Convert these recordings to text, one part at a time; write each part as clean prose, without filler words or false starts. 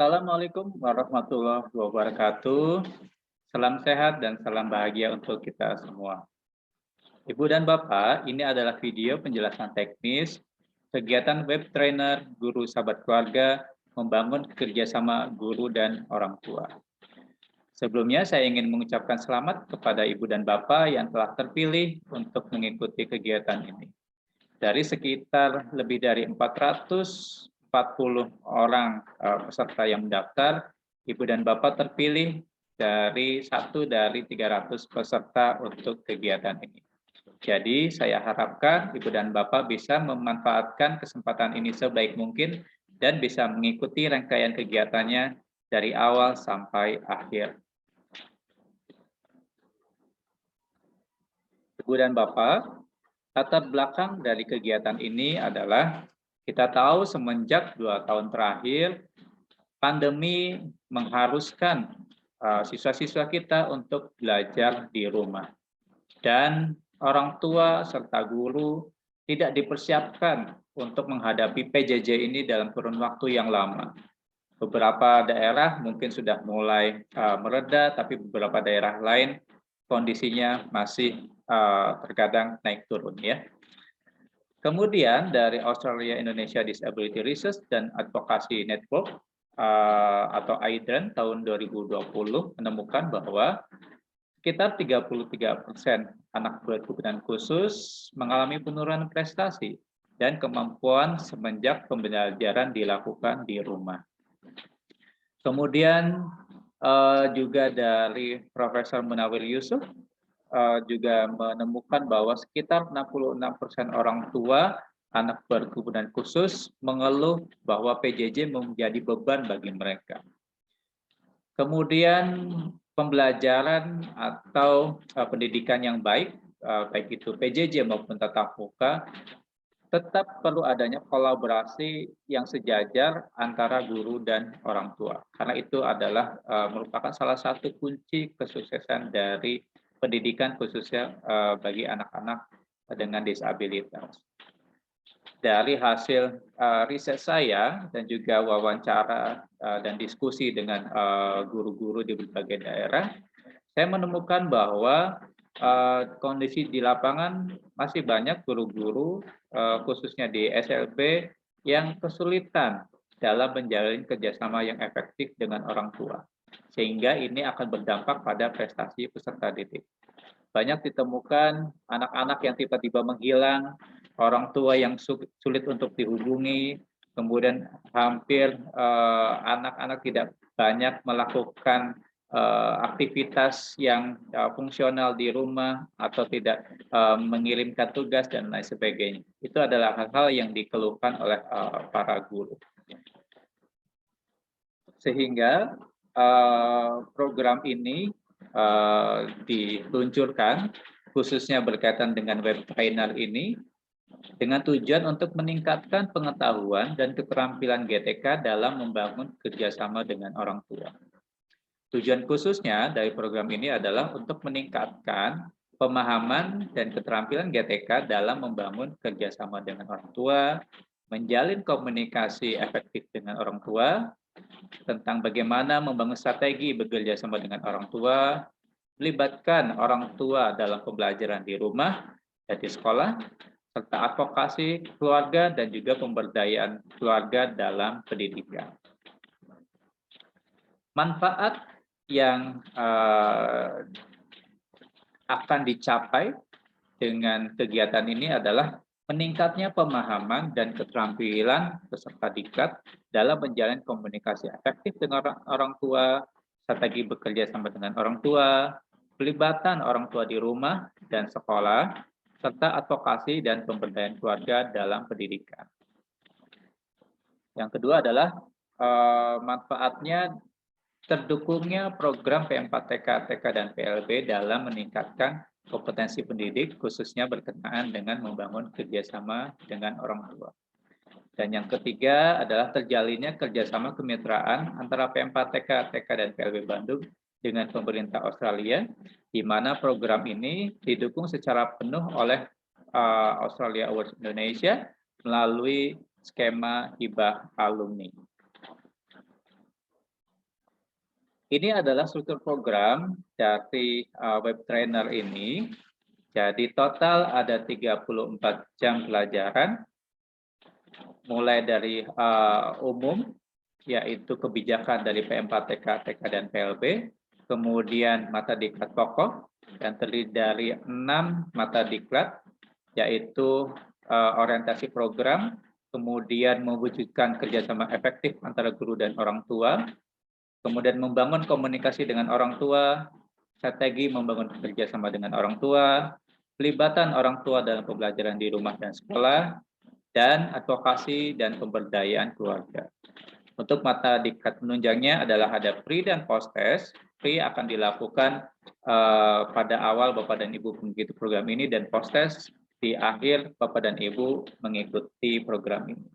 Assalamualaikum warahmatullahi wabarakatuh. Salam sehat dan salam bahagia untuk kita semua. Ibu dan Bapak, ini adalah video penjelasan teknis kegiatan web trainer guru sahabat keluarga membangun kerjasama guru dan orang tua. Sebelumnya saya ingin mengucapkan selamat kepada Ibu dan Bapak yang telah terpilih untuk mengikuti kegiatan ini. Dari sekitar lebih dari 440 orang peserta yang mendaftar, Ibu dan Bapak terpilih dari 300 peserta untuk kegiatan ini. Jadi saya harapkan Ibu dan Bapak bisa memanfaatkan kesempatan ini sebaik mungkin dan bisa mengikuti rangkaian kegiatannya dari awal sampai akhir. Ibu dan Bapak, latar belakang dari kegiatan ini adalah kita tahu semenjak 2 tahun terakhir, pandemi mengharuskan siswa-siswa kita untuk belajar di rumah. Dan orang tua serta guru tidak dipersiapkan untuk menghadapi PJJ ini dalam kurun waktu yang lama. Beberapa daerah mungkin sudah mulai mereda, tapi beberapa daerah lain kondisinya masih terkadang naik turun ya. Kemudian dari Australia Indonesia Disability Research dan Advocacy Network atau AIDRAN tahun 2020 menemukan bahwa sekitar 33% anak berkebutuhan khusus mengalami penurunan prestasi dan kemampuan semenjak pembelajaran dilakukan di rumah. Kemudian juga dari Profesor Munawir Yusuf juga menemukan bahwa sekitar 66% orang tua anak berkebutuhan khusus mengeluh bahwa PJJ menjadi beban bagi mereka. Kemudian pembelajaran atau pendidikan yang baik, baik itu PJJ maupun tatap muka, tetap perlu adanya kolaborasi yang sejajar antara guru dan orang tua. Karena itu adalah merupakan salah satu kunci kesuksesan dari pendidikan khususnya bagi anak-anak dengan disabilitas. Dari hasil riset saya dan juga wawancara dan diskusi dengan guru-guru di berbagai daerah, saya menemukan bahwa kondisi di lapangan masih banyak guru-guru khususnya di SLB yang kesulitan dalam menjalin kerjasama yang efektif dengan orang tua. Sehingga ini akan berdampak pada prestasi peserta didik. Banyak ditemukan anak-anak yang tiba-tiba menghilang, orang tua yang sulit untuk dihubungi, kemudian hampir anak-anak tidak banyak melakukan aktivitas yang fungsional di rumah atau tidak mengirimkan tugas dan lain sebagainya. Itu adalah hal-hal yang dikeluhkan oleh para guru. Sehingga program ini diluncurkan khususnya berkaitan dengan web trainer ini dengan tujuan untuk meningkatkan pengetahuan dan keterampilan GTK dalam membangun kerjasama dengan orang tua. Tujuan khususnya dari program ini adalah untuk meningkatkan pemahaman dan keterampilan GTK dalam membangun kerjasama dengan orang tua, menjalin komunikasi efektif dengan orang tua, tentang bagaimana membangun strategi bekerja sama dengan orang tua, melibatkan orang tua dalam pembelajaran di rumah dan di sekolah, serta advokasi keluarga dan juga pemberdayaan keluarga dalam pendidikan. Manfaat yang akan dicapai dengan kegiatan ini adalah meningkatnya pemahaman dan keterampilan peserta diklat dalam menjalin komunikasi efektif dengan orang tua, strategi bekerja sama dengan orang tua, pelibatan orang tua di rumah dan sekolah, serta advokasi dan pemberdayaan keluarga dalam pendidikan. Yang kedua adalah manfaatnya terdukungnya program P4TK, TK, dan PLB dalam meningkatkan kompetensi pendidik khususnya berkenaan dengan membangun kerjasama dengan orang tua. Dan yang ketiga adalah terjalinnya kerjasama kemitraan antara P4TK, TK, dan PLB Bandung dengan pemerintah Australia, di mana program ini didukung secara penuh oleh Australia Awards Indonesia melalui skema hibah alumni. Ini adalah struktur program dari web trainer ini. Jadi total ada 34 jam pelajaran, mulai dari umum, yaitu kebijakan dari P4TK, TK, dan PLB, kemudian mata diklat pokok, yang terdiri dari 6 mata diklat, yaitu orientasi program, kemudian mewujudkan kerjasama efektif antara guru dan orang tua, kemudian membangun komunikasi dengan orang tua, strategi membangun kerjasama dengan orang tua, pelibatan orang tua dalam pembelajaran di rumah dan sekolah, dan advokasi dan pemberdayaan keluarga. Untuk mata diklat penunjangnya adalah ada pre dan post test. Pre akan dilakukan pada awal Bapak dan Ibu mengikuti program ini, dan post test di akhir Bapak dan Ibu mengikuti program ini.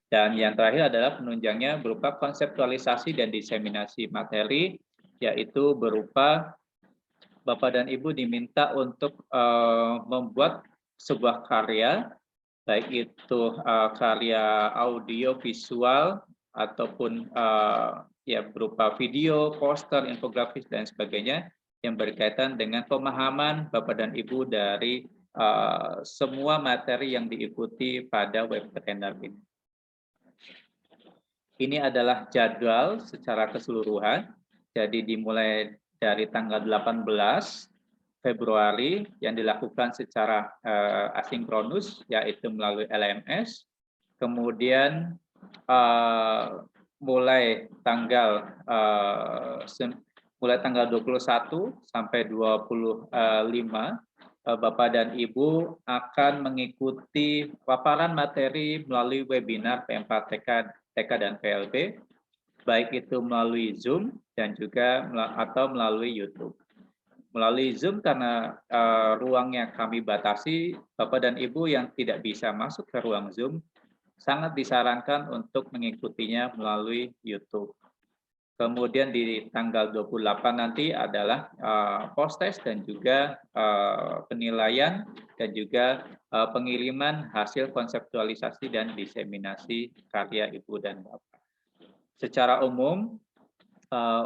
Dan yang terakhir adalah penunjangnya berupa konseptualisasi dan diseminasi materi, yaitu berupa Bapak dan Ibu diminta untuk membuat sebuah karya, baik itu karya audio, visual, ataupun ya berupa video, poster, infografis, dan sebagainya, yang berkaitan dengan pemahaman Bapak dan Ibu dari semua materi yang diikuti pada web trainer ini. Ini adalah jadwal secara keseluruhan, jadi dimulai dari tanggal 18 Februari yang dilakukan secara asinkronus, yaitu melalui LMS, kemudian mulai tanggal 21 sampai 25 Bapak dan Ibu akan mengikuti paparan materi melalui webinar P4TK, TK, dan PLB, baik itu melalui Zoom dan juga atau melalui YouTube. Melalui Zoom karena ruangnya kami batasi, Bapak dan Ibu yang tidak bisa masuk ke ruang Zoom sangat disarankan untuk mengikutinya melalui YouTube. Kemudian di tanggal 28 nanti adalah post test dan juga penilaian dan juga pengiriman hasil konseptualisasi dan diseminasi karya Ibu dan Bapak. Secara umum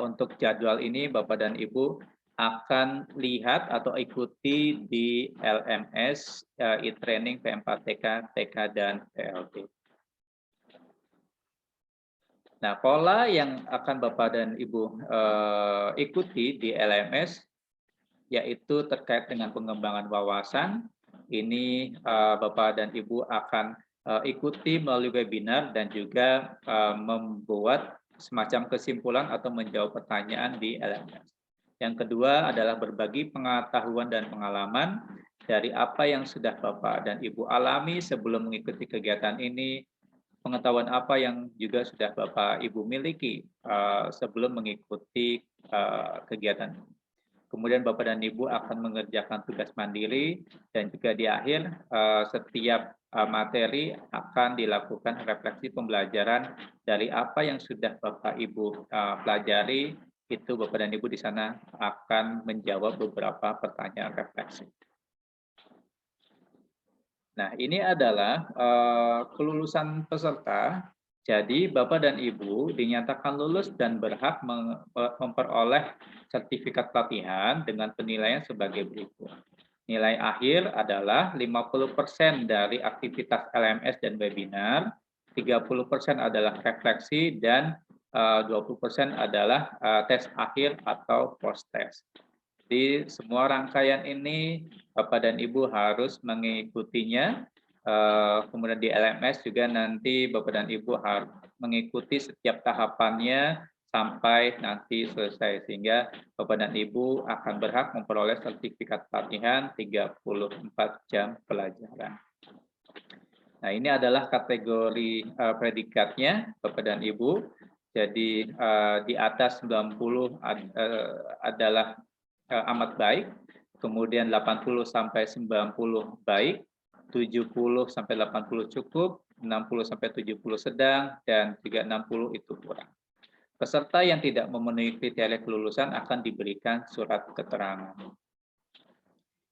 untuk jadwal ini Bapak dan Ibu akan lihat atau ikuti di LMS e-training P4TK, TK, dan PLB. Nah, pola yang akan Bapak dan Ibu ikuti di LMS yaitu terkait dengan pengembangan wawasan. Ini Bapak dan Ibu akan ikuti melalui webinar dan juga membuat semacam kesimpulan atau menjawab pertanyaan di LMS. Yang kedua adalah berbagi pengetahuan dan pengalaman dari apa yang sudah Bapak dan Ibu alami sebelum mengikuti kegiatan ini, pengetahuan apa yang juga sudah Bapak Ibu miliki sebelum mengikuti kegiatan ini. Kemudian Bapak dan Ibu akan mengerjakan tugas mandiri, dan juga di akhir setiap materi akan dilakukan refleksi pembelajaran dari apa yang sudah Bapak Ibu pelajari. Itu Bapak dan Ibu di sana akan menjawab beberapa pertanyaan refleksi. Nah, ini adalah kelulusan peserta. Jadi, Bapak dan Ibu dinyatakan lulus dan berhak memperoleh sertifikat pelatihan dengan penilaian sebagai berikut. Nilai akhir adalah 50% dari aktivitas LMS dan webinar, 30% adalah refleksi, dan 20% adalah tes akhir atau post-test. Jadi semua rangkaian ini Bapak dan Ibu harus mengikutinya. Kemudian di LMS juga nanti Bapak dan Ibu harus mengikuti setiap tahapannya sampai nanti selesai, sehingga Bapak dan Ibu akan berhak memperoleh sertifikat pelatihan 34 jam pelajaran. Nah, ini adalah kategori predikatnya Bapak dan Ibu. Jadi di atas 90 adalah amat baik, kemudian 80 sampai 90 baik, 70 sampai 80 cukup, 60 sampai 70 sedang, dan juga 60 itu kurang. Peserta yang tidak memenuhi kriteria kelulusan akan diberikan surat keterangan.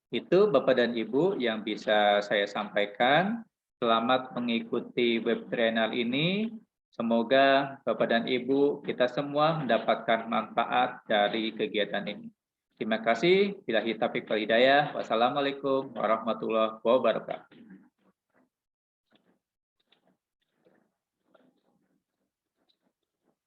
Itu Bapak dan Ibu yang bisa saya sampaikan. Selamat mengikuti web trainer ini. Semoga Bapak dan Ibu kita semua mendapatkan manfaat dari kegiatan ini. Terima kasih. Billahi taufiq wal hidayah. Wassalamualaikum warahmatullahi wabarakatuh.